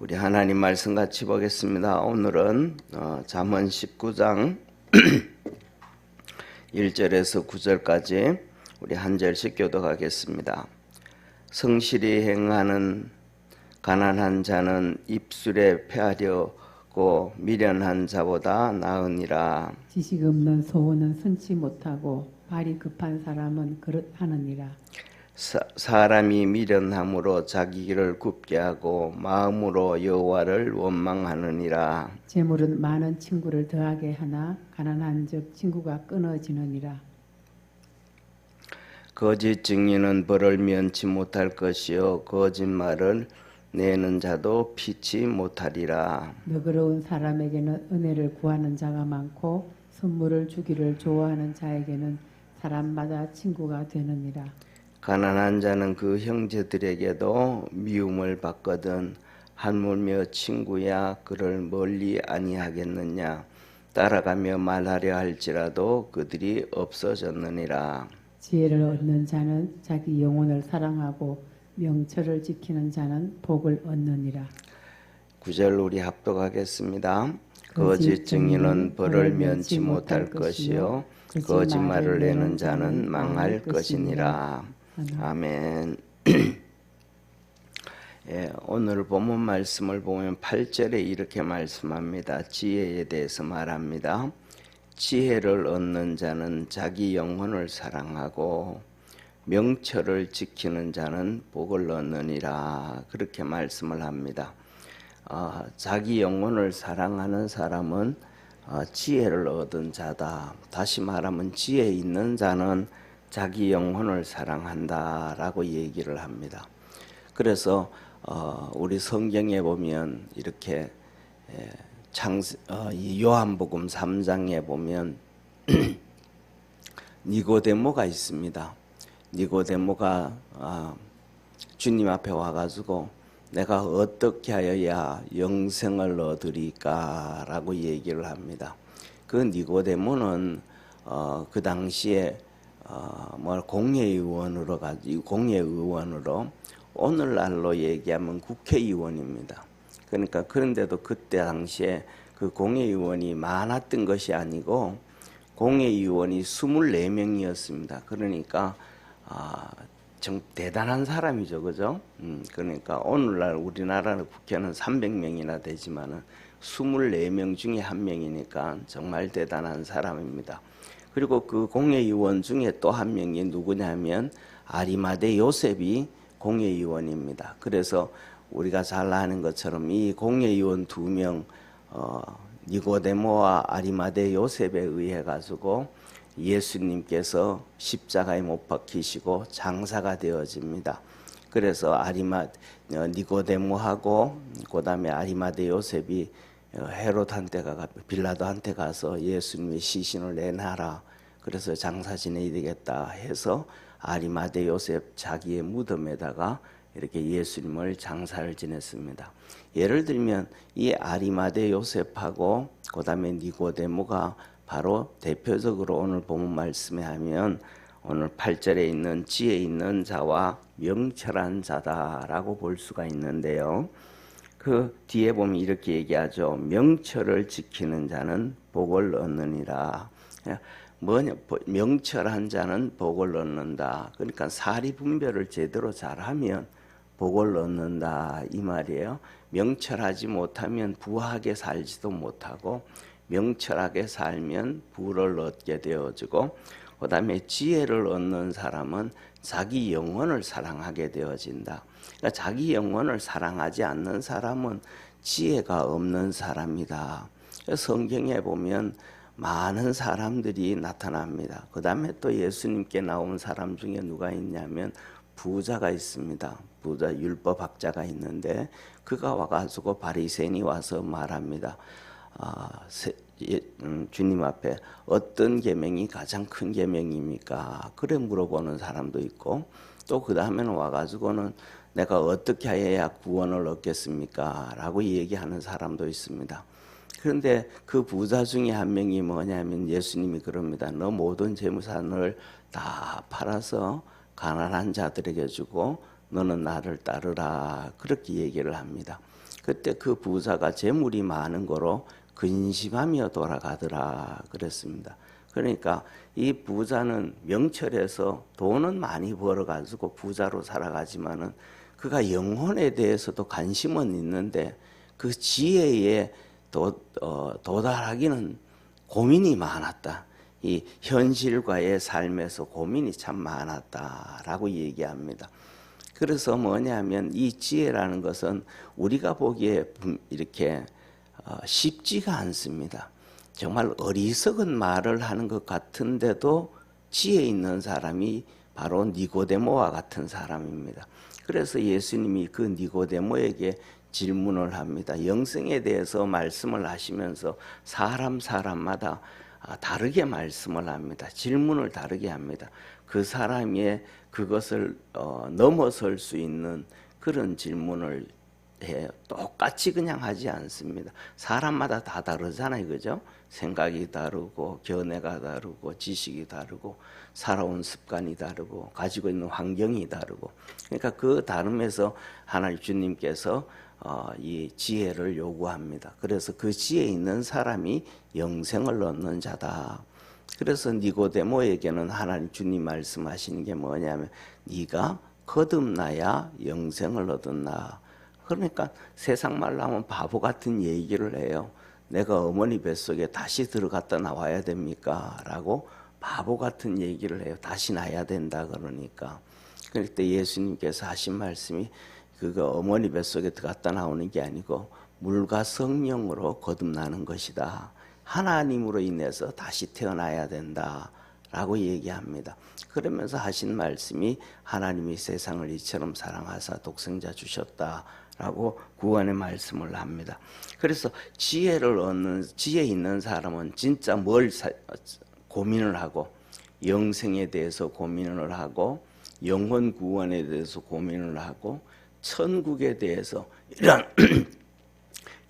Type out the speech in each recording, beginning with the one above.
우리 하나님 말씀 같이 보겠습니다. 오늘은 잠언 19장 1절에서 9절까지 우리 한 절씩 교독하겠습니다. 성실히 행하는 가난한 자는 입술에 패하려고 미련한 자보다 나으니라. 지식 없는 소원은 선치 못하고 발이 급한 사람은 그릇하느니라. 사람이 미련함으로 자기 길을 굽게 하고 마음으로 여호와를 원망하느니라. 재물은 많은 친구를 더하게 하나 가난한즉 친구가 끊어지느니라. 거짓 증인은 벌을 면치 못할 것이요 거짓말을 내는 자도 피치 못하리라. 너그러운 사람에게는 은혜를 구하는 자가 많고 선물을 주기를 좋아하는 자에게는 사람마다 친구가 되느니라. 가난한 자는 그 형제들에게도 미움을 받거든 하물며 친구야 그를 멀리 아니하겠느냐. 따라가며 말하려 할지라도 그들이 없어졌느니라. 지혜를 얻는 자는 자기 영혼을 사랑하고 명철을 지키는 자는 복을 얻느니라. 9절 우리 합독하겠습니다. 거짓 증인은 벌을 면치 못할 것이요 거짓말을 내는 자는 망할 것이니라. 아멘. 예, 오늘 본문 말씀을 보면 8절에 이렇게 말씀합니다. 지혜에 대해서 말합니다. 지혜를 얻는 자는 자기 영혼을 사랑하고 명철을 지키는 자는 복을 얻느니라. 그렇게 말씀을 합니다. 자기 영혼을 사랑하는 사람은 지혜를 얻은 자다. 다시 말하면 지혜 있는 자는 자기 영혼을 사랑한다라고 얘기를 합니다. 그래서 우리 성경에 보면 이렇게 요한복음 3장에 보면 니고데모가 있습니다. 니고데모가 주님 앞에 와가지고 내가 어떻게 하여야 영생을 얻으리까 라고 얘기를 합니다. 그 니고데모는 그 당시에 공회의원으로 오늘날로 얘기하면 국회의원입니다. 그러니까 그런데도 그때 당시에 그 공회의원이 많았던 것이 아니고 공회의원이 24명이었습니다. 그러니까 좀 대단한 사람이죠, 그죠? 그러니까 오늘날 우리나라 국회는 300명이나 되지만은 24명 중에 한 명이니까 정말 대단한 사람입니다. 그리고 그 공회의원 중에 또 한 명이 누구냐면 아리마대 요셉이 공회의원입니다. 그래서 우리가 잘 아는 것처럼 이 공회의원 2명 니고데모와 아리마대 요셉에 의해 가지고 예수님께서 십자가에 못 박히시고 장사가 되어집니다. 그래서 니고데모하고 그다음에 아리마대 요셉이 헤롯한테 빌라도한테 가서 예수님의 시신을 내놔라. 그래서 장사 지내야 되겠다 해서 아리마대 요셉 자기의 무덤에다가 이렇게 예수님을 장사를 지냈습니다. 예를 들면 이 아리마대 요셉하고 그다음에 니고데모가 바로 대표적으로 오늘 본문 말씀에 하면 오늘 8절에 있는 지혜 있는 자와 명철한 자다라고 볼 수가 있는데요. 그 뒤에 보면 이렇게 얘기하죠. 명철을 지키는 자는 복을 얻느니라. 명철한 자는 복을 얻는다. 그러니까 사리 분별을 제대로 잘하면 복을 얻는다 이 말이에요. 명철하지 못하면 부하게 살지도 못하고 명철하게 살면 부를 얻게 되어지고 그 다음에 지혜를 얻는 사람은 자기 영혼을 사랑하게 되어진다. 그러니까 자기 영혼을 사랑하지 않는 사람은 지혜가 없는 사람이다. 성경에 보면 많은 사람들이 나타납니다. 그 다음에 또 예수님께 나온 사람 중에 누가 있냐면 부자가 있습니다. 부자 율법학자가 있는데 그가 와가지고 바리새인이 와서 말합니다. 주님 앞에 어떤 계명이 가장 큰 계명입니까? 그래 물어보는 사람도 있고 또 그 다음에는 와가지고는 내가 어떻게 해야 구원을 얻겠습니까? 라고 얘기하는 사람도 있습니다. 그런데 그 부자 중에 한 명이 뭐냐면 예수님이 그럽니다. 너 모든 재물산을 다 팔아서 가난한 자들에게 주고 너는 나를 따르라 그렇게 얘기를 합니다. 그때 그 부자가 재물이 많은 거로 근심하며 돌아가더라 그랬습니다. 그러니까 이 부자는 명철해서 돈은 많이 벌어가지고 부자로 살아가지만은 그가 영혼에 대해서도 관심은 있는데 그 지혜에 도달하기는 고민이 많았다. 이 현실과의 삶에서 고민이 참 많았다라고 얘기합니다. 그래서 뭐냐면 이 지혜라는 것은 우리가 보기에 이렇게 쉽지가 않습니다. 정말 어리석은 말을 하는 것 같은데도 지혜 있는 사람이 바로 니고데모와 같은 사람입니다. 그래서 예수님이 그 니고데모에게 질문을 합니다. 영생에 대해서 말씀을 하시면서 사람마다 다르게 말씀을 합니다. 질문을 다르게 합니다. 그 사람이 그것을 넘어설 수 있는 그런 질문을 해요. 똑같이 그냥 하지 않습니다. 사람마다 다 다르잖아요, 그죠? 생각이 다르고 견해가 다르고 지식이 다르고 살아온 습관이 다르고 가지고 있는 환경이 다르고, 그러니까 그 다름에서 하나님 주님께서 이 지혜를 요구합니다. 그래서 그 지혜 있는 사람이 영생을 얻는 자다. 그래서 니고데모에게는 하나님 주님 말씀하시는 게 뭐냐면 네가 거듭나야 영생을 얻었나. 그러니까 세상 말로 하면 바보 같은 얘기를 해요. 내가 어머니 뱃속에 다시 들어갔다 나와야 됩니까? 라고 바보 같은 얘기를 해요. 다시 나야 된다 그러니까. 그때 예수님께서 하신 말씀이 그거 어머니 뱃속에 들어갔다 나오는 게 아니고 물과 성령으로 거듭나는 것이다. 하나님으로 인해서 다시 태어나야 된다라고 얘기합니다. 그러면서 하신 말씀이 하나님이 세상을 이처럼 사랑하사 독생자 주셨다라고 구원의 말씀을 합니다. 그래서 지혜를 얻는 지혜 있는 사람은 진짜 뭘 고민을 하고 영생에 대해서 고민을 하고 영혼 구원에 대해서 고민을 하고 천국에 대해서 이런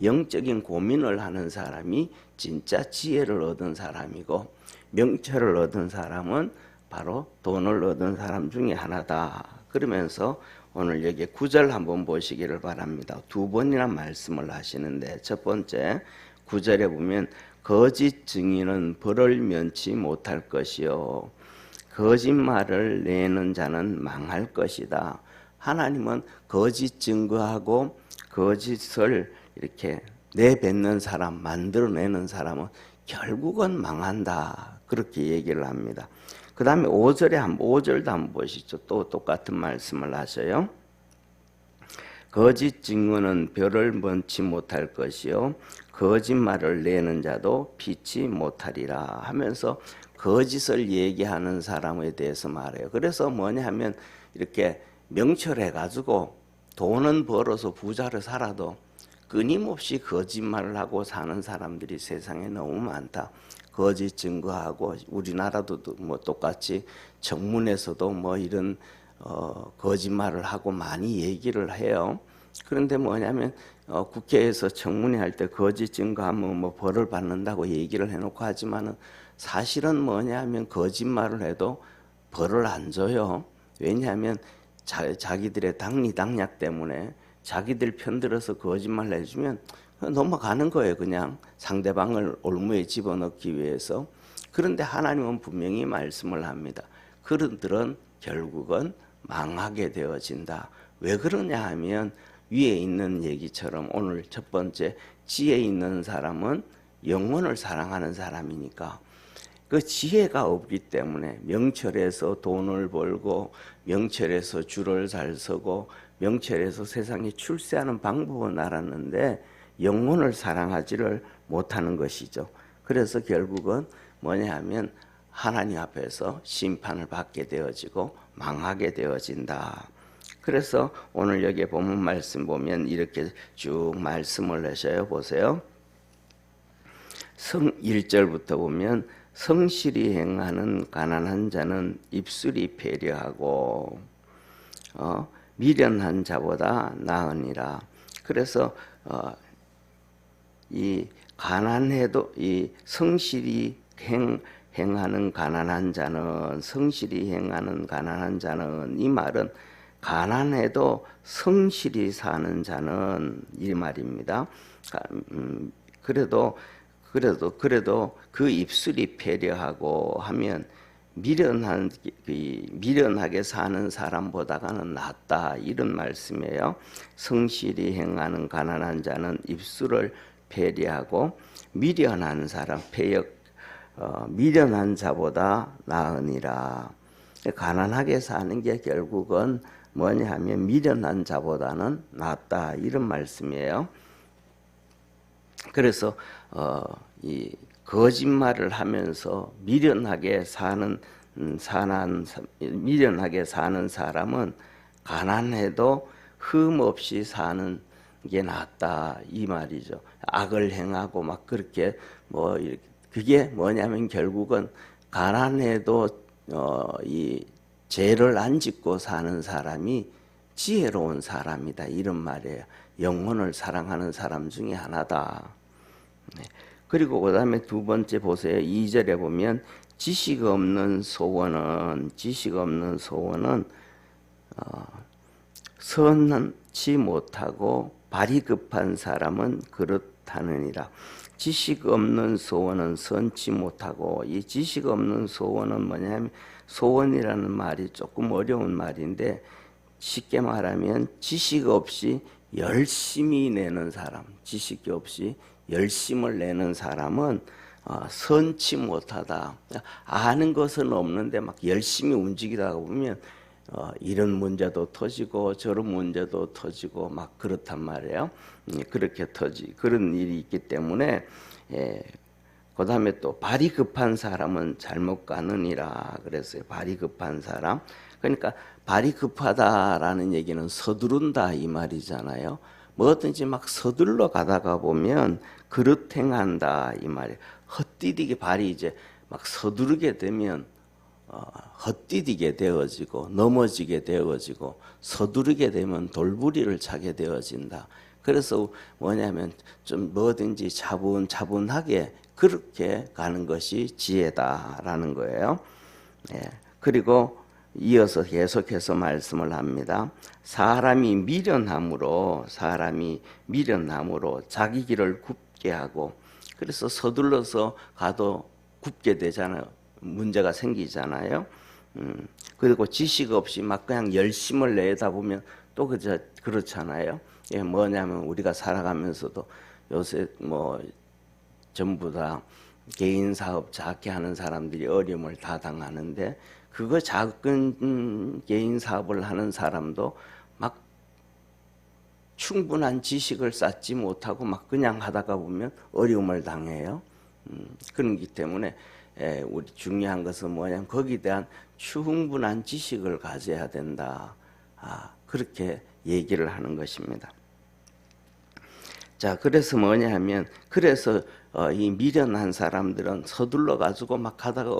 영적인 고민을 하는 사람이 진짜 지혜를 얻은 사람이고, 명철을 얻은 사람은 바로 돈을 얻은 사람 중에 하나다. 그러면서 오늘 여기 9절 한번 보시기를 바랍니다. 두 번이나 말씀을 하시는데, 첫 번째 9절에 보면 거짓 증인은 벌을 면치 못할 것이요 거짓말을 내는 자는 망할 것이다. 하나님은 거짓 증거하고 거짓을 이렇게 내뱉는 사람, 만들어내는 사람은 결국은 망한다. 그렇게 얘기를 합니다. 그 다음에 5절도 한번 보시죠. 또 똑같은 말씀을 하셔요. 거짓 증거는 벼를 먼치 못할 것이요 거짓말을 내는 자도 피치 못하리라 하면서 거짓을 얘기하는 사람에 대해서 말해요. 그래서 뭐냐 하면 이렇게 명철해가지고 돈은 벌어서 부자로 살아도 끊임없이 거짓말을 하고 사는 사람들이 세상에 너무 많다. 거짓 증거하고, 우리나라도 뭐 똑같이 정문에서도 뭐 이런 거짓말을 하고 많이 얘기를 해요. 그런데 뭐냐면 국회에서 청문회 할 때 거짓 증거하면 뭐 벌을 받는다고 얘기를 해놓고 하지만은 사실은 뭐냐면 거짓말을 해도 벌을 안 줘요. 왜냐하면 자기들의 당리당략 때문에 자기들 편들어서 거짓말 해주면 넘어가는 거예요. 그냥 상대방을 올무에 집어넣기 위해서. 그런데 하나님은 분명히 말씀을 합니다. 그들은 결국은 망하게 되어진다. 왜 그러냐 하면 위에 있는 얘기처럼 오늘 첫 번째 지혜 있는 사람은 영혼을 사랑하는 사람이니까 그 지혜가 없기 때문에 명철해서 돈을 벌고 명철해서 줄을 잘 서고 명철해서 세상에 출세하는 방법은 알았는데 영혼을 사랑하지를 못하는 것이죠. 그래서 결국은 뭐냐 하면 하나님 앞에서 심판을 받게 되어지고 망하게 되어진다. 그래서 오늘 여기 본문 말씀 보면 이렇게 쭉 말씀을 하셔요. 보세요. 1절부터 보면 성실히 행하는 가난한 자는 입술이 배려하고 미련한 자보다 나으니라. 그래서 이 가난해도 이 성실히 행하는 가난한 자는, 성실히 행하는 가난한 자는, 이 말은 가난해도 성실히 사는 자는 이 말입니다. 그래도 그 입술이 배려하고 하면 미련하게 사는 사람보다는 낫다, 이런 말씀이에요. 성실히 행하는 가난한 자는 입술을 배려하고 미련한 사람, 미련한 자보다 나으니라. 가난하게 사는 게 결국은 뭐냐 하면 미련한 자보다는 낫다, 이런 말씀이에요. 그래서 이 거짓말을 하면서 미련하게 사는 사람은 가난해도 흠 없이 사는 게 낫다, 이 말이죠. 악을 행하고 막 그렇게 그게 뭐냐면 결국은 가난해도 이 죄를 안 짓고 사는 사람이 지혜로운 사람이다, 이런 말이에요. 영혼을 사랑하는 사람 중에 하나다. 네. 그리고 그 다음에 두 번째 보세요. 2절에 보면 지식 없는 소원은 선치 못하고 발이 급한 사람은 그렇다느니라. 지식 없는 소원은 선치 못하고, 이 지식 없는 소원은 뭐냐면, 소원이라는 말이 조금 어려운 말인데 쉽게 말하면 지식 없이 열심히 내는 사람, 지식이 없이 열심을 내는 사람은 선치 못하다. 아는 것은 없는데 막 열심히 움직이다 보면 이런 문제도 터지고 저런 문제도 터지고 막 그렇단 말이에요. 그렇게 그런 일이 있기 때문에 그 다음에 또 발이 급한 사람은 잘못 가느니라 그랬어요. 발이 급한 사람. 그러니까 발이 급하다라는 얘기는 서두른다, 이 말이잖아요. 뭐든지 막 서둘러 가다가 보면 그릇 행한다, 이 말이에요. 헛디디게 발이 이제 막 서두르게 되면 헛디디게 되어지고 넘어지게 되어지고 서두르게 되면 돌부리를 차게 되어진다. 그래서 뭐냐면 좀 뭐든지 차분하게 그렇게 가는 것이 지혜다라는 거예요. 그리고 이어서 계속해서 말씀을 합니다. 사람이 미련함으로 자기 길을 굽게 하고, 그래서 서둘러서 가도 굽게 되잖아요. 문제가 생기잖아요. 그리고 지식 없이 막 그냥 열심을 내다 보면 또 그렇잖아요. 뭐냐면 우리가 살아가면서도 요새 전부 다 개인 사업 작게 하는 사람들이 어려움을 다 당하는데, 그거 작은 개인 사업을 하는 사람도 막 충분한 지식을 쌓지 못하고 막 그냥 하다가 보면 어려움을 당해요. 그렇기 때문에 우리 중요한 것은 뭐냐면 거기에 대한 충분한 지식을 가져야 된다. 그렇게 얘기를 하는 것입니다. 자, 그래서 뭐냐 하면, 이 미련한 사람들은 서둘러 가지고 막 가다가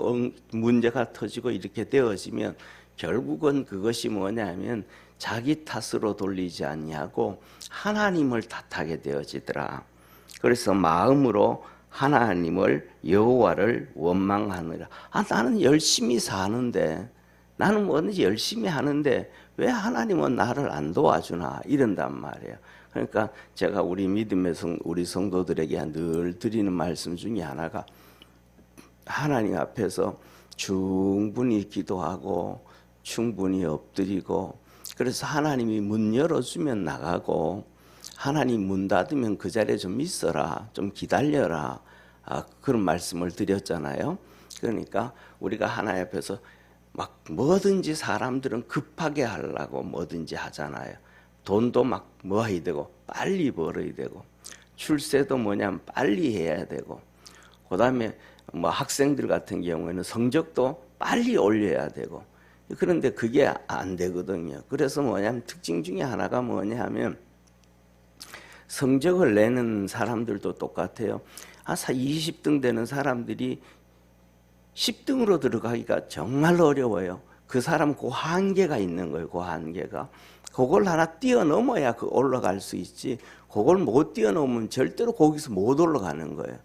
문제가 터지고 이렇게 되어지면 결국은 그것이 뭐냐 하면 자기 탓으로 돌리지 아니하고 하나님을 탓하게 되어지더라. 그래서 마음으로 하나님을, 여호와를 원망하느라. 나는 열심히 사는데, 나는 뭐든지 열심히 하는데 왜 하나님은 나를 안 도와주나, 이런단 말이에요. 그러니까 제가 우리 믿음의 우리 성도들에게 늘 드리는 말씀 중에 하나가, 하나님 앞에서 충분히 기도하고 충분히 엎드리고, 그래서 하나님이 문 열어주면 나가고, 하나님 문 닫으면 그 자리에 좀 있어라, 좀 기다려라, 그런 말씀을 드렸잖아요. 그러니까 우리가 하나님 앞에서 막 뭐든지 사람들은 급하게 하려고 뭐든지 하잖아요. 돈도 막 해야 되고 빨리 벌어야 되고, 출세도 뭐냐면 빨리 해야 되고, 그 다음에 학생들 같은 경우에는 성적도 빨리 올려야 되고, 그런데 그게 안 되거든요. 그래서 뭐냐면 특징 중에 하나가 뭐냐 하면, 성적을 내는 사람들도 똑같아요. 20등 되는 사람들이 10등으로 들어가기가 정말 어려워요. 그 사람 그 한계가 있는 거예요. 그 한계가. 그걸 하나 뛰어넘어야 올라갈 수 있지, 그걸 못 뛰어넘으면 절대로 거기서 못 올라가는 거예요.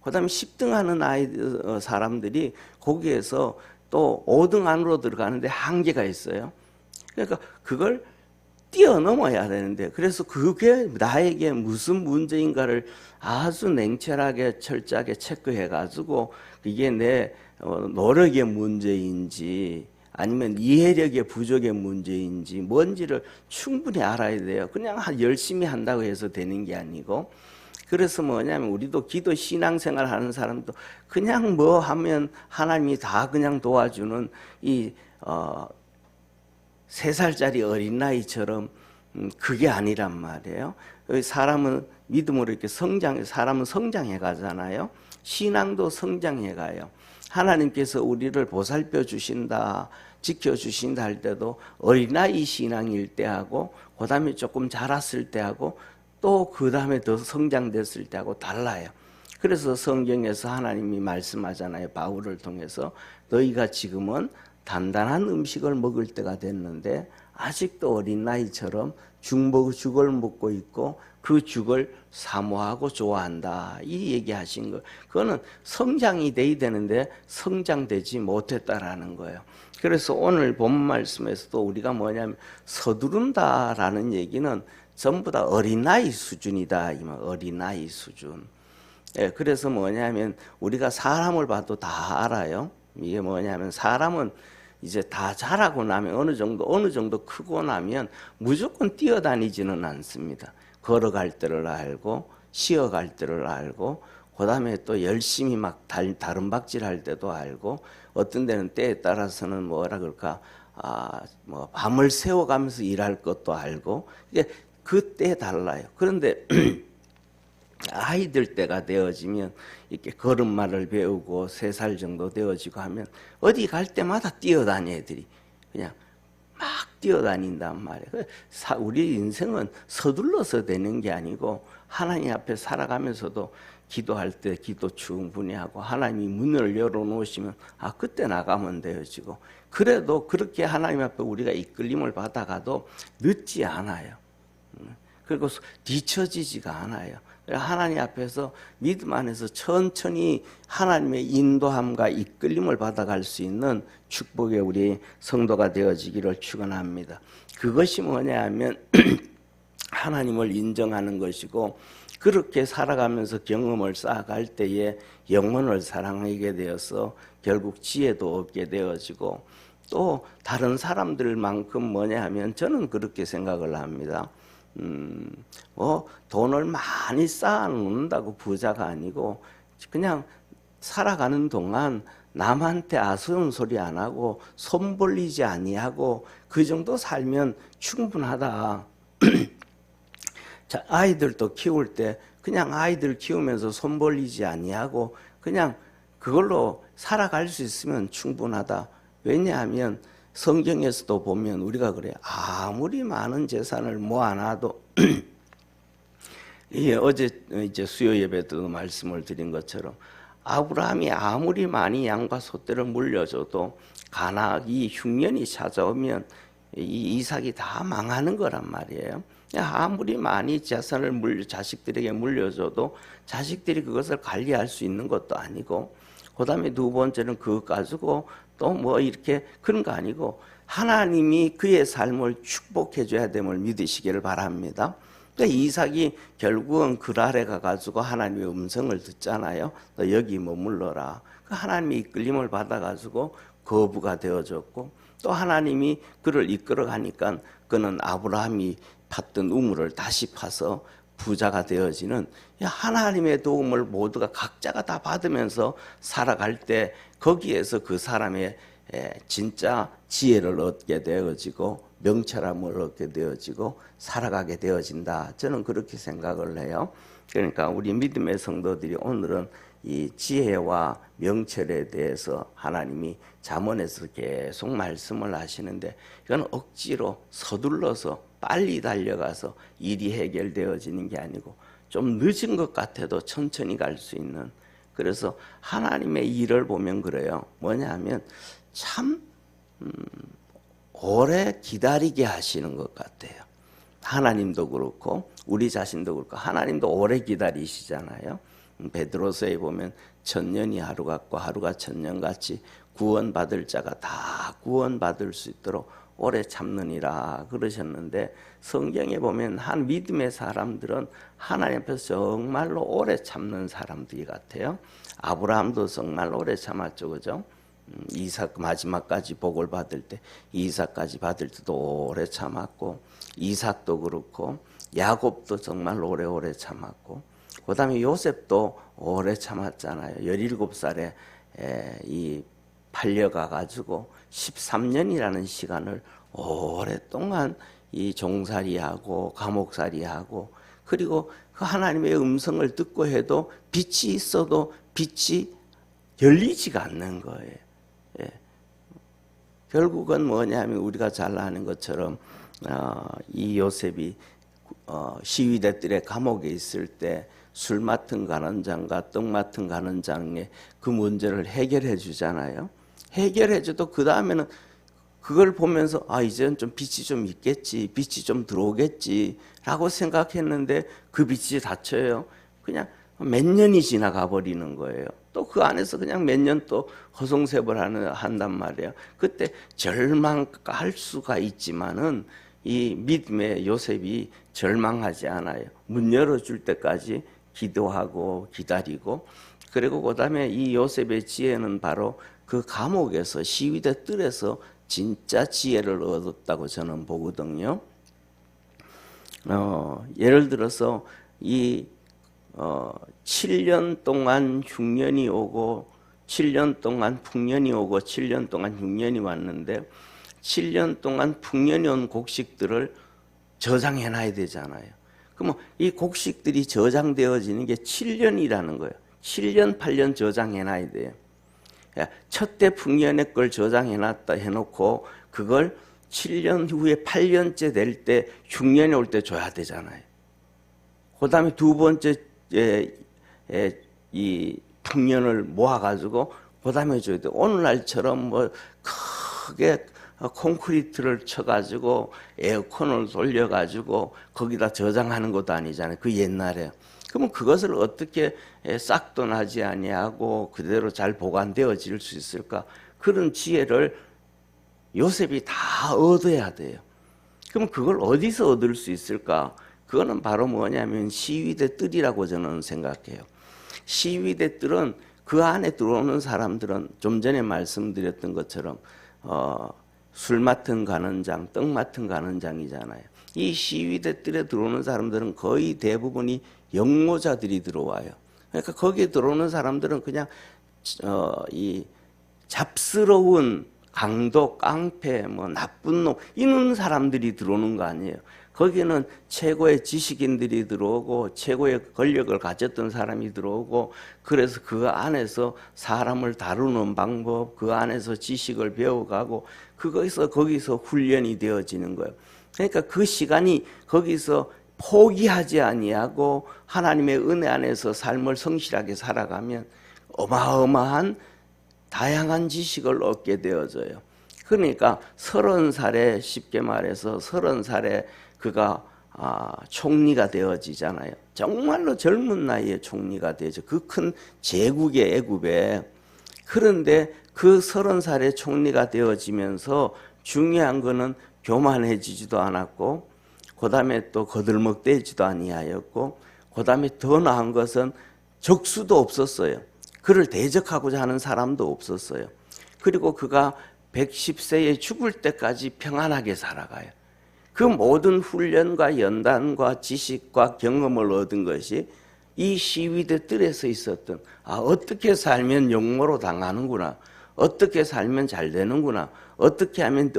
그 다음에 10등 하는 사람들이 거기에서 또 5등 안으로 들어가는데 한계가 있어요. 그러니까 그걸 뛰어넘어야 되는데, 그래서 그게 나에게 무슨 문제인가를 아주 냉철하게 철저하게 체크해 가지고 이게 내 노력의 문제인지 아니면 이해력의 부족의 문제인지 뭔지를 충분히 알아야 돼요. 그냥 열심히 한다고 해서 되는 게 아니고. 그래서 뭐냐면 우리도 기도 신앙생활 하는 사람도 그냥 뭐 하면 하나님이 다 그냥 도와주는 이 3살짜리 어린아이처럼 그게 아니란 말이에요. 사람은 믿음으로 이렇게 사람은 성장해 가잖아요. 신앙도 성장해 가요. 하나님께서 우리를 보살펴 주신다, 지켜 주신다 할 때도 어린아이 신앙일 때하고 그 다음에 조금 자랐을 때하고 또 그 다음에 더 성장됐을 때하고 달라요. 그래서 성경에서 하나님이 말씀하잖아요. 바울을 통해서 너희가 지금은 단단한 음식을 먹을 때가 됐는데 아직도 어린아이처럼 죽을 먹고 있고 그 죽을 사모하고 좋아한다. 이 얘기하신 거. 그거는 성장이 돼야 되는데 성장되지 못했다라는 거예요. 그래서 오늘 본 말씀에서도 우리가 뭐냐면 서두른다라는 얘기는 전부 다 어린아이 수준이다. 어린아이 수준. 예, 그래서 뭐냐면 우리가 사람을 봐도 다 알아요. 이게 뭐냐면 사람은 이제 다 자라고 나면 어느 정도 크고 나면 무조건 뛰어다니지는 않습니다. 걸어갈 때를 알고 쉬어갈 때를 알고 그다음에 또 열심히 막 다름박질 할 때도 알고 어떤 데는 때에 따라서는 뭐라 그럴까 뭐 밤을 새워가면서 일할 것도 알고 이게 그때 달라요. 그런데 아이들 때가 되어지면 이렇게 걸음마를 배우고 3살 정도 되어지고 하면 어디 갈 때마다 뛰어다녀 애들이 그냥 막 뛰어다닌단 말이에요. 우리 인생은 서둘러서 되는 게 아니고 하나님 앞에 살아가면서도 기도할 때 기도 충분히 하고 하나님이 문을 열어놓으시면 그때 나가면 되어지고 그래도 그렇게 하나님 앞에 우리가 이끌림을 받아가도 늦지 않아요. 그리고 뒤처지지가 않아요. 하나님 앞에서 믿음 안에서 천천히 하나님의 인도함과 이끌림을 받아갈 수 있는 축복의 우리 성도가 되어지기를 축원합니다. 그것이 뭐냐 하면 하나님을 인정하는 것이고 그렇게 살아가면서 경험을 쌓아갈 때에 영혼을 사랑하게 되어서 결국 지혜도 얻게 되어지고 또 다른 사람들만큼 뭐냐 하면 저는 그렇게 생각을 합니다. 뭐 돈을 많이 쌓아놓는다고 부자가 아니고 그냥 살아가는 동안 남한테 아쉬운 소리 안 하고 손 벌리지 아니하고 그 정도 살면 충분하다. 자, 아이들도 키울 때 그냥 아이들 키우면서 손 벌리지 아니하고 그냥 그걸로 살아갈 수 있으면 충분하다. 왜냐하면 성경에서도 보면 우리가 그래요. 아무리 많은 재산을 모아놔도 어제 이제 수요 예배 때도 말씀을 드린 것처럼 아브라함이 아무리 많이 양과 소떼를 물려줘도 이 흉년이 찾아오면 이 이삭이 다 망하는 거란 말이에요. 아무리 많이 재산을 자식들에게 물려줘도 자식들이 그것을 관리할 수 있는 것도 아니고 그 다음에 두 번째는 그것 가지고 또 뭐 이렇게 그런 거 아니고 하나님이 그의 삶을 축복해 줘야 됨을 믿으시기를 바랍니다. 그러니까 이삭이 결국은 그 아래 가가지고 하나님의 음성을 듣잖아요. 너 여기 머물러라. 그 하나님의 이끌림을 받아가지고 거부가 되어졌고 또 하나님이 그를 이끌어가니까 그는 아브라함이 팠던 우물을 다시 파서 부자가 되어지는 하나님의 도움을 모두가 각자가 다 받으면서 살아갈 때 거기에서 그 사람의 진짜 지혜를 얻게 되어지고 명철함을 얻게 되어지고 살아가게 되어진다. 저는 그렇게 생각을 해요. 그러니까 우리 믿음의 성도들이 오늘은 이 지혜와 명철에 대해서 하나님이 잠언에서 계속 말씀을 하시는데 이건 억지로 서둘러서 빨리 달려가서 일이 해결되어지는 게 아니고 좀 늦은 것 같아도 천천히 갈 수 있는 그래서 하나님의 일을 보면 그래요. 뭐냐 하면 참 오래 기다리게 하시는 것 같아요. 하나님도 그렇고 우리 자신도 그렇고 하나님도 오래 기다리시잖아요. 베드로서에 보면 1000년이 하루 같고 하루가 1000년 같이 구원받을 자가 다 구원받을 수 있도록 오래 참느니라 그러셨는데, 성경에 보면 한 믿음의 사람들은 하나님 앞에서 정말로 오래 참는 사람들이 같아요. 아브라함도 정말 오래 참았죠, 그죠? 이삭 마지막까지 복을 받을 때, 이삭까지 받을 때도 오래 참았고, 이삭도 그렇고, 야곱도 정말 오래오래 참았고, 그 다음에 요셉도 오래 참았잖아요. 17살에 이 팔려가 가지고 13년이라는 시간을 오랫동안 이 종살이하고 감옥살이하고, 그리고 그 하나님의 음성을 듣고 해도 빛이 있어도 빛이 열리지가 않는 거예요. 예. 결국은 뭐냐면 우리가 잘 아는 것처럼 이 요셉이 시위대들의 감옥에 있을 때 술 맡은 간원장과 떡 맡은 간원장의 그 문제를 해결해 주잖아요. 해결해 줘도 그 다음에는 그걸 보면서 이제는 좀 빛이 좀 있겠지, 빛이 좀 들어오겠지 라고 생각했는데 그 빛이 닫혀요. 그냥 몇 년이 지나가 버리는 거예요. 또 그 안에서 그냥 몇 년 또 허송세벌 한단 말이에요. 그때 절망할 수가 있지만은 이 믿음의 요셉이 절망하지 않아요. 문 열어줄 때까지 기도하고 기다리고, 그리고 그 다음에 이 요셉의 지혜는 바로 그 감옥에서, 시위대 뜰에서 진짜 지혜를 얻었다고 저는 보거든요. 예를 들어서 이 7년 동안 흉년이 오고 7년 동안 풍년이 오고 7년 동안 흉년이 왔는데, 7년 동안 풍년이 온 곡식들을 저장해 놔야 되잖아요. 그럼 이 곡식들이 저장되어지는 게 7년이라는 거예요. 7년, 8년 저장해 놔야 돼요. 첫 때 풍년의 걸 저장해 놨다 해놓고 그걸 7년 후에 8년째 될 때 흉년이 올 때 줘야 되잖아요. 그 다음에 두 번째 이 풍년을 모아가지고 그 다음에 줘야 돼. 오늘날처럼 뭐 크게 콘크리트를 쳐가지고 에어컨을 돌려가지고 거기다 저장하는 것도 아니잖아요. 그 옛날에. 그러면 그것을 어떻게 싹도 나지 아니하고 그대로 잘 보관되어질 수 있을까? 그런 지혜를 요셉이 다 얻어야 돼요. 그럼 그걸 어디서 얻을 수 있을까? 그거는 바로 뭐냐면 시위대 뜰이라고 저는 생각해요. 시위대 뜰은 그 안에 들어오는 사람들은 좀 전에 말씀드렸던 것처럼 술 맡은 간원장, 떡 맡은 간원장이잖아요. 이 시위대 뜰에 들어오는 사람들은 거의 대부분이 영모자들이 들어와요. 그러니까 거기에 들어오는 사람들은 그냥 이 잡스러운 강도, 깡패, 뭐 나쁜 놈 이런 사람들이 들어오는 거 아니에요. 거기는 최고의 지식인들이 들어오고 최고의 권력을 가졌던 사람이 들어오고, 그래서 그 안에서 사람을 다루는 방법, 그 안에서 지식을 배워가고 거기서 훈련이 되어지는 거예요. 그러니까 그 시간이 거기서 포기하지 아니하고 하나님의 은혜 안에서 삶을 성실하게 살아가면 어마어마한 다양한 지식을 얻게 되어져요. 그러니까 30살에, 쉽게 말해서 30살에 그가 총리가 되어지잖아요. 정말로 젊은 나이에 총리가 되죠. 그 큰 제국의 애굽에. 그런데 그 30살에 총리가 되어지면서 중요한 거는 교만해지지도 않았고, 그 다음에 또 거들먹대지도 아니하였고, 그 다음에 더 나은 것은 적수도 없었어요. 그를 대적하고자 하는 사람도 없었어요. 그리고 그가 110세에 죽을 때까지 평안하게 살아가요. 그 모든 훈련과 연단과 지식과 경험을 얻은 것이 이 시위대 뜰에서 있었던, 어떻게 살면 욕모로 당하는구나, 어떻게 살면 잘 되는구나, 어떻게 하면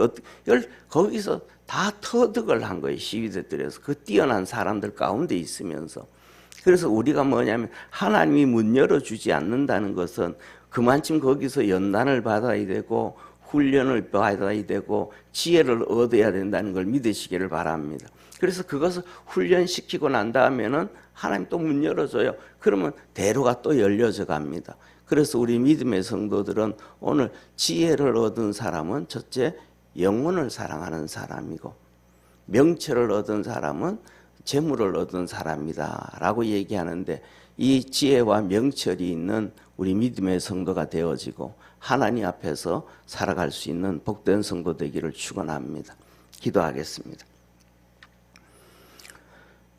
거기서 다 터득을 한 거예요. 시위대 뜰에서 그 뛰어난 사람들 가운데 있으면서. 그래서 우리가 뭐냐면 하나님이 문 열어주지 않는다는 것은 그만큼 거기서 연단을 받아야 되고 훈련을 받아야 되고 지혜를 얻어야 된다는 걸 믿으시기를 바랍니다. 그래서 그것을 훈련시키고 난 다음에는 하나님 또 문 열어줘요. 그러면 대로가 또 열려져 갑니다. 그래서 우리 믿음의 성도들은 오늘 지혜를 얻은 사람은 첫째 영혼을 사랑하는 사람이고, 명철을 얻은 사람은 재물을 얻은 사람이다 라고 얘기하는데, 이 지혜와 명철이 있는 우리 믿음의 성도가 되어지고 하나님 앞에서 살아갈 수 있는 복된 성도 되기를 축원합니다. 기도하겠습니다.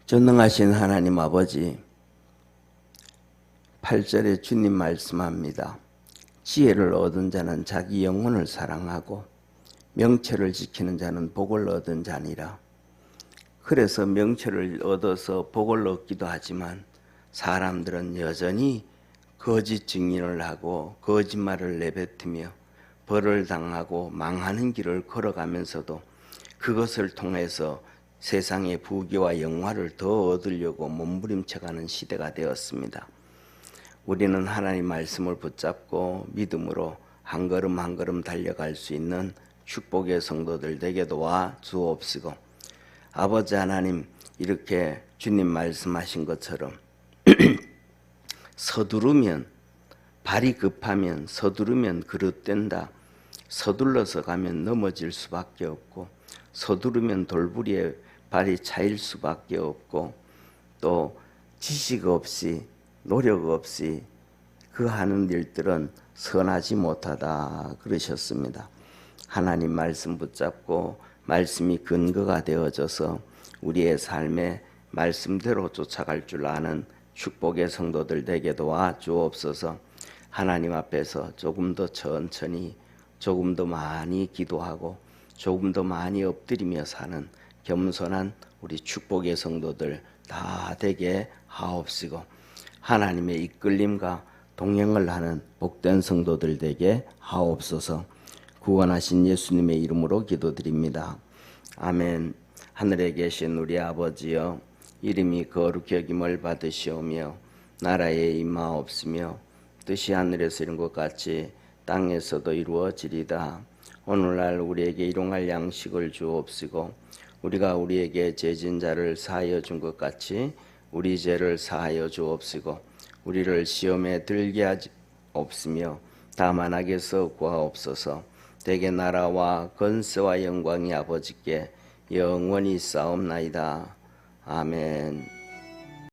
전능하신 하나님 아버지, 8절에 주님 말씀합니다. 지혜를 얻은 자는 자기 영혼을 사랑하고 명철을 지키는 자는 복을 얻은 자니라. 그래서 명철을 얻어서 복을 얻기도 하지만 사람들은 여전히 거짓 증인을 하고 거짓말을 내뱉으며 벌을 당하고 망하는 길을 걸어가면서도 그것을 통해서 세상의 부귀와 영화를 더 얻으려고 몸부림쳐가는 시대가 되었습니다. 우리는 하나님 말씀을 붙잡고 믿음으로 한 걸음 한 걸음 달려갈 수 있는 축복의 성도들 되게 도와 주옵시고, 아버지 하나님, 이렇게 주님 말씀하신 것처럼 서두르면, 발이 급하면 서두르면 그릇된다. 서둘러서 가면 넘어질 수밖에 없고, 서두르면 돌부리에 발이 차일 수밖에 없고, 또 지식 없이 노력 없이 그 하는 일들은 선하지 못하다 그러셨습니다. 하나님 말씀 붙잡고 말씀이 근거가 되어져서 우리의 삶에 말씀대로 쫓아갈 줄 아는 축복의 성도들 되게 도와 주옵소서. 하나님 앞에서 조금 더 천천히, 조금 더 많이 기도하고 조금 더 많이 엎드리며 사는 겸손한 우리 축복의 성도들 다 되게 하옵시고, 하나님의 이끌림과 동행을 하는 복된 성도들 되게 하옵소서. 구원하신 예수님의 이름으로 기도드립니다. 아멘. 하늘에 계신 우리 아버지여, 이름이 거룩히 여김을 받으시오며 나라에 임하옵시며 뜻이 하늘에서 이룬 것 같이 땅에서도 이루어지리다. 오늘날 우리에게 일용할 양식을 주옵시고, 우리가 우리에게 죄진 자를 사하여 준 것 같이 우리 죄를 사하여 주옵시고, 우리를 시험에 들게 하지 없으며 다만 악에서 구하옵소서. 대개 나라와 권세와 영광이 아버지께 영원히 싸움나이다. 아멘.